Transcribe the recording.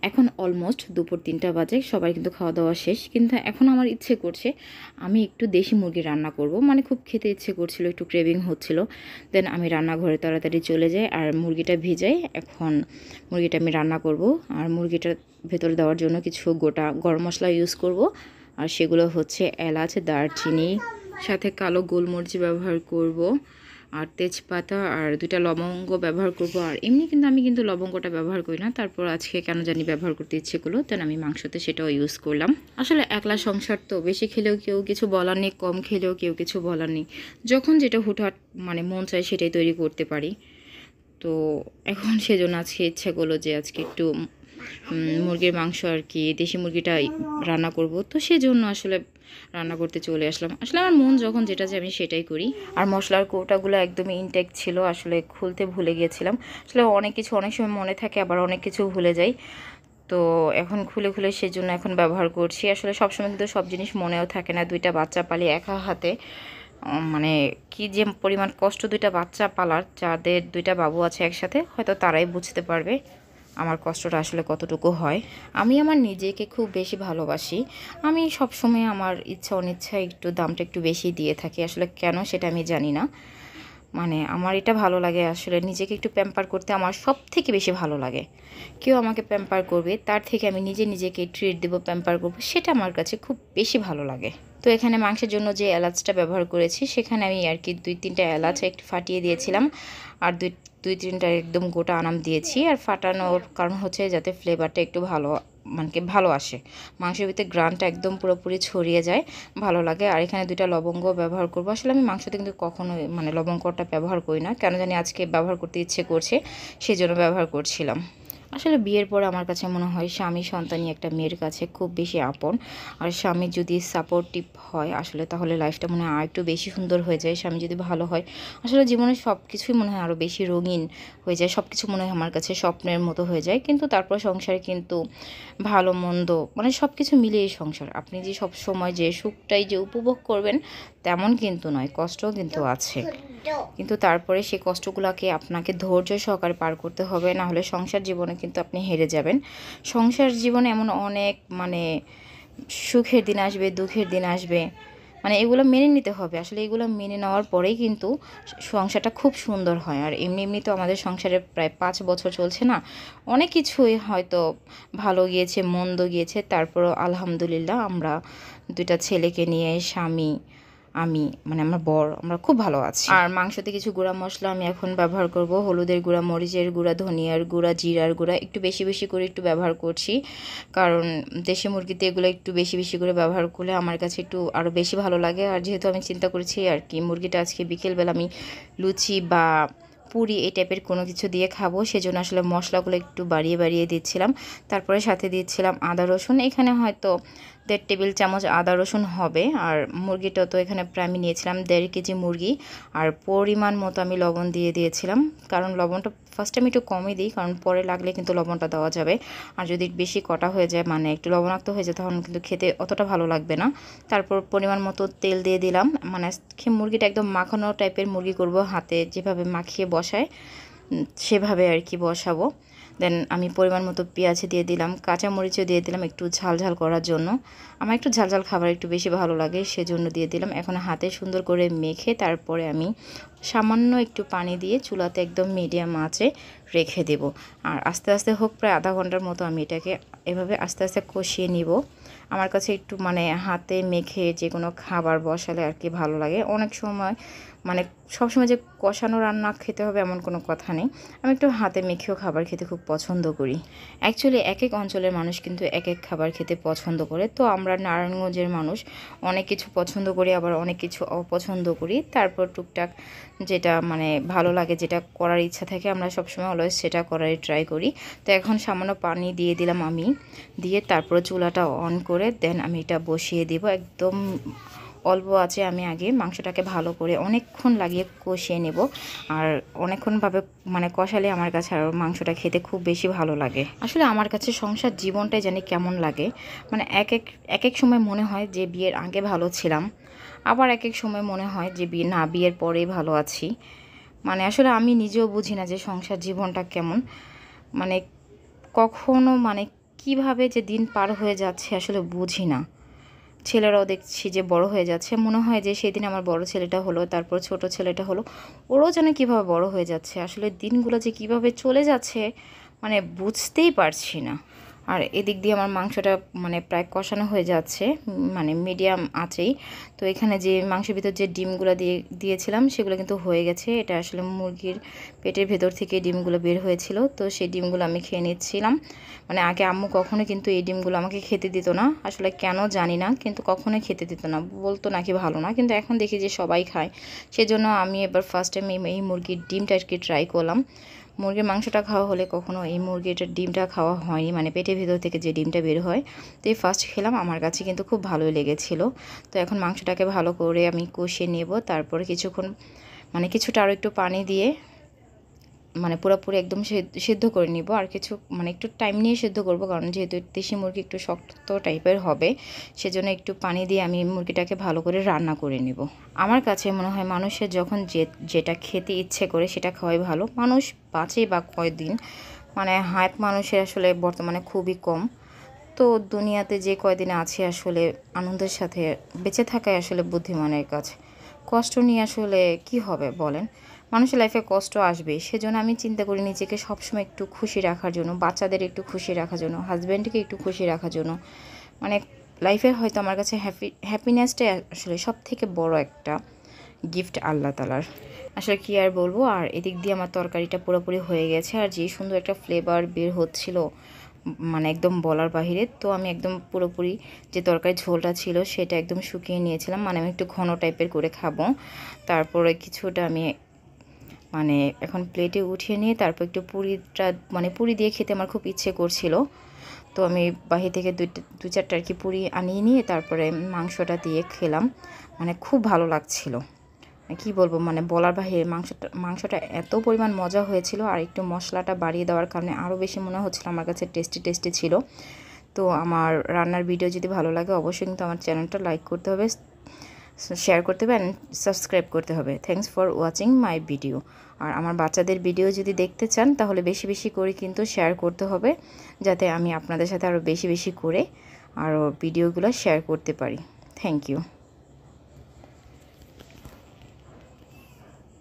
এখন অলমোস্ট দুপুর 3টা বাজে, সবাই কিন্তু খাওয়া দাওয়া শেষ। কিন্তু এখন আমার ইচ্ছে করছে আমি একটু দেশি মুরগি রান্না করব, মানে খুব খেতে ইচ্ছে করছিল, একটু ক্রেভিং হচ্ছিল। দেন আমি রান্নাঘরে তাড়াতাড়ি চলে যাই আর মুরগিটা ভিজাই। এখন মুরগিটা আমি রান্না করব, আর মুরগিটার ভেতরে দেওয়ার জন্য কিছু গোটা গরম মশলা ইউজ করব, আর সেগুলো হচ্ছে এলাচ, দারচিনি, সাথে কালো গোলমরিচ ব্যবহার করব, আর তেজপাতা আর 2টা লবঙ্গ ব্যবহার করব। আর এমনি কিন্তু আমি লবঙ্গটা ব্যবহার করি না, তারপর আজকে কেন জানি ব্যবহার করতে ইচ্ছে করলো, দেন আমি মাংসতে সেটাও ইউজ করলাম। আসলে একলা সংসার তো, বেশি খেলেও কেউ কিছু বলার নেই, কম খেলেও কেউ কিছু বলার নেই। যখন যেটা হুটহাট মানে মন চায় সেটাই তৈরি করতে পারি। তো এখন সেজন্য আজকে ইচ্ছা করলো যে আজকে একটু মুরগির মাংস আর কি দেশি মুরগিটা রান্না করব। তো সেজন্য আসলে রান্না করতে চলে আসলাম। আসলে আমার মন যখন যেটা চায় আমি সেটাই করি। আর মশলার কৌটাগুলো একদমই ইনটেক ছিল, আসলে খুলতে ভুলে গিয়েছিলাম। আসলে অনেক কিছু অনেক সময় মনে থাকে, আবার অনেক কিছু ভুলে যাই। তো এখন খুলে খুলে সেজন্য এখন ব্যবহার করছি। আসলে সবসময় কিন্তু সব জিনিস মনেও থাকে না। 2টা বাচ্চা পালি একা হাতে, মানে কি যে পরিমাণ কষ্ট 2টা বাচ্চা পালার, যাদের 2টা বাবু আছে একসাথে, হয়তো তারাই বুঝতে পারবে আমার কষ্টটা আসলে কতটুকু হয়। আমি আমার নিজেকে খুব বেশি ভালোবাসি। আমি সবসময় আমার ইচ্ছা অনিচ্ছা একটু দামটা একটু বেশি দিয়ে থাকি, আসলে কেন সেটা আমি জানি না। মানে আমার এটা ভালো লাগে, আসলে নিজেকে একটু প্যাম্পার করতে আমার সব থেকে বেশি ভালো লাগে। কেউ আমাকে প্যাম্পার করবে তার থেকে আমি নিজেকে ট্রিট দেবো, প্যাম্পার করবো, সেটা আমার কাছে খুব বেশি ভালো লাগে। তো এখানে মাংসের জন্য যে এলাচটা ব্যবহার করেছি, সেখানে আমি আর কি 2-3টা এলাচ একটু ফাটিয়ে দিয়েছিলাম, আর দুই তিনটা একদম গোটা আনাম দিয়েছি। আর ফাটানোর কারণ হচ্ছে যাতে ফ্লেভারটা একটু ভালো মানে কি ভালো আসে, মাংসের ভিতরে গ্রানটা একদম পুরোপুরি ছড়িয়ে যায়, ভালো লাগে। আর এখানে 2টা লবঙ্গ ব্যবহার করবো। আসলে আমি মাংসতে কিন্তু কখনো মানে লবঙ্গটা ব্যবহার করি না, কেন জানি আজকে ব্যবহার করতে ইচ্ছে করছে, সেই জন্য ব্যবহার করছিলাম। আসলে বিয়ের পর আমার কাছে মনে হয় স্বামী সন্তানই একটা মেয়ের কাছে খুব বেশি আপন। আর স্বামী যদি সাপোর্টিভ হয় আসলে, তাহলে লাইফটা মনে হয় আর একটু বেশি সুন্দর হয়ে যায়। স্বামী যদি ভালো হয় আসলে জীবনে সব কিছুই মনে হয় আরও বেশি রঙিন হয়ে যায়, সব কিছু মনে হয় আমার কাছে স্বপ্নের মতো হয়ে যায়। কিন্তু তারপর সংসারে কিন্তু ভালো মন্দ মানে সব কিছু মিলিয়ে সংসার। আপনি যে সব সময় যে সুখটাই যে উপভোগ করবেন তেমন কিন্তু নয়, কষ্টও কিন্তু আছে। কিন্তু তারপরে সেই কষ্টগুলোকে আপনাকে ধৈর্য সহকারে পার করতে হবে, না হলে সংসার জীবনে কিন্তু আপনি হেরে যাবেন। সংসার জীবনে এমন অনেক মানে সুখের দিন আসবে, দুঃখের দিন আসবে, মানে এগুলো মেনে নিতে হবে। আসলে এগুলো মেনে নেওয়ার পরেই কিন্তু সংসারটা খুব সুন্দর হয়। আর এমনি এমনি তো আমাদের সংসারে প্রায় 5 বছর চলছে না, অনেক কিছুই হয়তো ভালো গিয়েছে, মন্দ গিয়েছে, তারপরও আলহামদুলিল্লাহ আমরা 2টা ছেলেকে নিয়ে, স্বামী, আমি মানে আমার বর, আমরা খুব ভালো আছি। আর মাংসতে কিছু গুঁড়া মশলা আমি এখন ব্যবহার করব, হলুদের গুঁড়া, মরিচের গুঁড়া, ধনিয়ার গুঁড়া, জিরার গুঁড়া একটু বেশি বেশি করে একটু ব্যবহার করছি, কারণ দেশি মুরগিতে এগুলো একটু বেশি বেশি করে ব্যবহার করলে আমার কাছে একটু আরও বেশি ভালো লাগে। আর যেহেতু আমি চিন্তা করেছি আর কি মুরগিটা আজকে বিকেলবেলা আমি লুচি বা পুরি এই টাইপের কোনো কিছু দিয়ে খাবো, সেজন্য আসলে মশলাগুলো একটু বাড়িয়ে বাড়িয়ে দিচ্ছিলাম। তারপরে সাথে দিচ্ছিলাম আদা রসুন, এখানে হয়তো 1.5 টেবিল চামচ আদা রসুন হবে। আর মুরগিটা তো এখানে প্রায় আমি নিয়েছিলাম 1.5 কেজি মুরগি, আর পরিমাণ মতো আমি লবণ দিয়ে দিয়েছিলাম, কারণ লবণটা ফার্স্ট আমি একটু কমই দিই, কারণ পরে লাগলে কিন্তু লবণটা দেওয়া যাবে। আর যদি বেশি কটা হয়ে যায় মানে একটু লবণাক্ত হয়ে যায়, তখন কিন্তু খেতে অতটা ভালো লাগবে না। তারপর পরিমাণ মতো তেল দিয়ে দিলাম, মানে মুরগিটা একদম মাখানো টাইপের মুরগি করব, হাতে যেভাবে মাখিয়ে বসায় সেভাবে আর কি বসাবো। দেন আমি পরিমাণ মতো পেঁয়াজ দিয়ে দিলাম, কাঁচামরিচও দিয়ে দিলাম একটু ঝাল ঝাল করার জন্য। আমার একটু ঝাল ঝাল খাবার একটু বেশি ভালো লাগে, সেজন্য দিয়ে দিলাম। এখন হাতে সুন্দর করে মেখে তারপরে আমি সামান্য একটু পানি দিয়ে চুলাতে একদম মিডিয়াম আঁচে রেখে দেব। আর আস্তে আস্তে হোক, প্রায় আধা ঘন্টার মতো আমি এটাকে এভাবে আস্তে আস্তে কষিয়ে নিব। আমার কাছে একটু মানে হাতে মেখে যে কোনো খাবার বসালে আর কি ভালো লাগে। অনেক সময় মানে সবসময় যে কষানো রান্না খেতে হবে এমন কোনো কথা নেই, আমি একটু হাতে মেখেও খাবার খেতে খুব পছন্দ করি। অ্যাকচুয়ালি এক এক অঞ্চলের মানুষ কিন্তু এক এক খাবার খেতে পছন্দ করে। তো আমরা নারায়ণগঞ্জের মানুষ অনেক কিছু পছন্দ করি, আবার অনেক কিছু অপছন্দ করি। তারপর টুকটাক যেটা মানে ভালো লাগে, যেটা করার ইচ্ছা থাকে, আমরা সবসময় অলওয়েজ সেটা করারই ট্রাই করি। তো এখন সামান্য পানি দিয়ে দিলাম আমি, দিয়ে তারপর চুলাটা অন করে দেন আমি এটা বসিয়ে দিব একদম অল্প আছে। আমি আগে মাংসটাকে ভালো করে অনেকক্ষণ লাগিয়ে কষিয়ে নেব, আর অনেকক্ষণভাবে মানে কষালে আমার কাছে আর মাংসটা খেতে খুব বেশি ভালো লাগে। আসলে আমার কাছে সংসার জীবনটাই জানি কেমন লাগে, মানে এক এক সময় মনে হয় যে বিয়ের আগে ভালো ছিলাম, আবার এক এক সময় মনে হয় যে বিয়ের পরেই ভালো আছি। মানে আসলে আমি নিজেও বুঝি না যে সংসার জীবনটা কেমন, মানে কখনো মানে কিভাবে যে দিন পার হয়ে যাচ্ছে আসলে বুঝি না। ছেলেরাও দেখছি যে বড় হয়ে যাচ্ছে, মনে হয় যে সেদিন আমার বড় ছেলেটা হলো, তারপর ছোট ছেলেটা হলো, ওরাও যেন কীভাবে বড় হয়ে যাচ্ছে। আসলে দিনগুলো যে কিভাবে চলে যাচ্ছে মানে বুঝতেই পারছি না। আর এদিক দিয়ে আমার মাংসটা মানে প্রায় কষানো হয়ে যাচ্ছে, মানে মিডিয়াম আঁচেই। তো এখানে যে মাংসের ভিতর যে ডিমগুলো দিয়েছিলাম সেগুলো কিন্তু হয়ে গেছে। এটা আসলে মুরগির পেটের ভেতর থেকে ডিমগুলো বের হয়েছিল, তো সেই ডিমগুলো আমি খেয়ে নিচ্ছিলাম। মানে আগে আম্মু কখনো কিন্তু এই ডিমগুলো আমাকে খেতে দিত না, আসলে কেন জানি না, কিন্তু কখনোই খেতে দিত না, বলতো নাকি ভালো না। কিন্তু এখন দেখি যে সবাই খায়, সেজন্য আমি এবার ফার্স্ট টাইম এই মুরগির ডিমটা আর কি ট্রাই করলাম। মুরগির মাংসটা খাওয়া হলে কখনো এই মুরগিটার ডিমটা খাওয়া হয়নি, মানে পেটের ভিতর থেকে যে ডিমটা বের হয়। তো এই ফার্স্ট খেলাম, আমার কাছে কিন্তু খুব ভালোই লেগেছিলো। তো এখন মাংসটাকে ভালো করে আমি কষিয়ে নেব, তারপরে কিছুক্ষণ মানে কিছুটা আরও একটু পানি দিয়ে মানে পুরোপুরি একদম সিদ্ধ করে নিব। আর কিছু মানে একটু টাইম নিয়ে সিদ্ধ করব, কারণ যেহেতু দেশি মুরগি একটু শক্ত টাইপের হবে, সেজন্য একটু পানি দিয়ে আমি মুরগিটাকে ভালো করে রান্না করে নিব। আমার কাছে মনে হয় মানুষের যখন যেটা খেতে ইচ্ছে করে সেটা খাওয়াই ভালো। মানুষ বাঁচে বা কয়দিন, মানে হায়াত মানুষের আসলে বর্তমানে খুবই কম। তো দুনিয়াতে যে কয়দিন আছে আসলে আনন্দের সাথে বেঁচে থাকাই আসলে বুদ্ধিমানের কাজ। কষ্ট নিয়ে আসলে কি হবে বলেন, মানুষের লাইফে কষ্ট আসবে, সেজন্য আমি চিন্তা করি নিজেকে সবসময় একটু খুশি রাখার জন্য, বাচ্চাদের একটু খুশি রাখার জন্য, হাজব্যান্ডকে একটু খুশি রাখার জন্য। মানে লাইফে হয়তো আমার কাছে হ্যাপিনেসটাই আসলে সব থেকে বড় একটা গিফট আল্লাহ তালার। আসলে কী আর বলবো। আর এদিক দিয়ে আমার তরকারিটা পুরোপুরি হয়ে গেছে, আর যে সুন্দর একটা ফ্লেভার বের হচ্ছিল মানে একদম বলার বাহিরে। তো আমি একদম পুরোপুরি যে তরকারির ঝোলটা ছিল সেটা একদম শুকিয়ে নিয়েছিলাম, মানে আমি একটু ঘন টাইপের করে খাবো। তারপরে কিছুটা আমি মানে এখন প্লেটে উঠিয়ে নিয়ে তারপর একটু পুরিটা মানে পুরি দিয়ে খেতে আমার খুব ইচ্ছে করছিল। তো আমি বাহির থেকে দু চারটা আর কি পুরি আনিয়ে নিয়ে তারপরে মাংসটা দিয়ে খেলাম, মানে খুব ভালো লাগছিল। কি বলবো, মানে বলার বাহিরে মাংসটা এত পরিমাণ মজা হয়েছিল, আর একটু মশলাটা বাড়িয়ে দেওয়ার কারণে আরও বেশি মনে হচ্ছিল আমার কাছে টেস্টি ছিল। তো আমার রান্নার ভিডিও যদি ভালো লাগে অবশ্যই কিন্তু আমার চ্যানেলটা লাইক করতে হবে, শেয়ার করতে হবে অ্যান্ড সাবস্ক্রাইব করতে হবে। Thanks for watching my video. আর আমার বাচ্চাদের ভিডিও যদি দেখতে চান তাহলে বেশি বেশি করে কিন্তু শেয়ার করতে হবে, যাতে আমি আপনাদের সাথে আরও বেশি বেশি করে আরও ভিডিওগুলো শেয়ার করতে পারি। Thank you.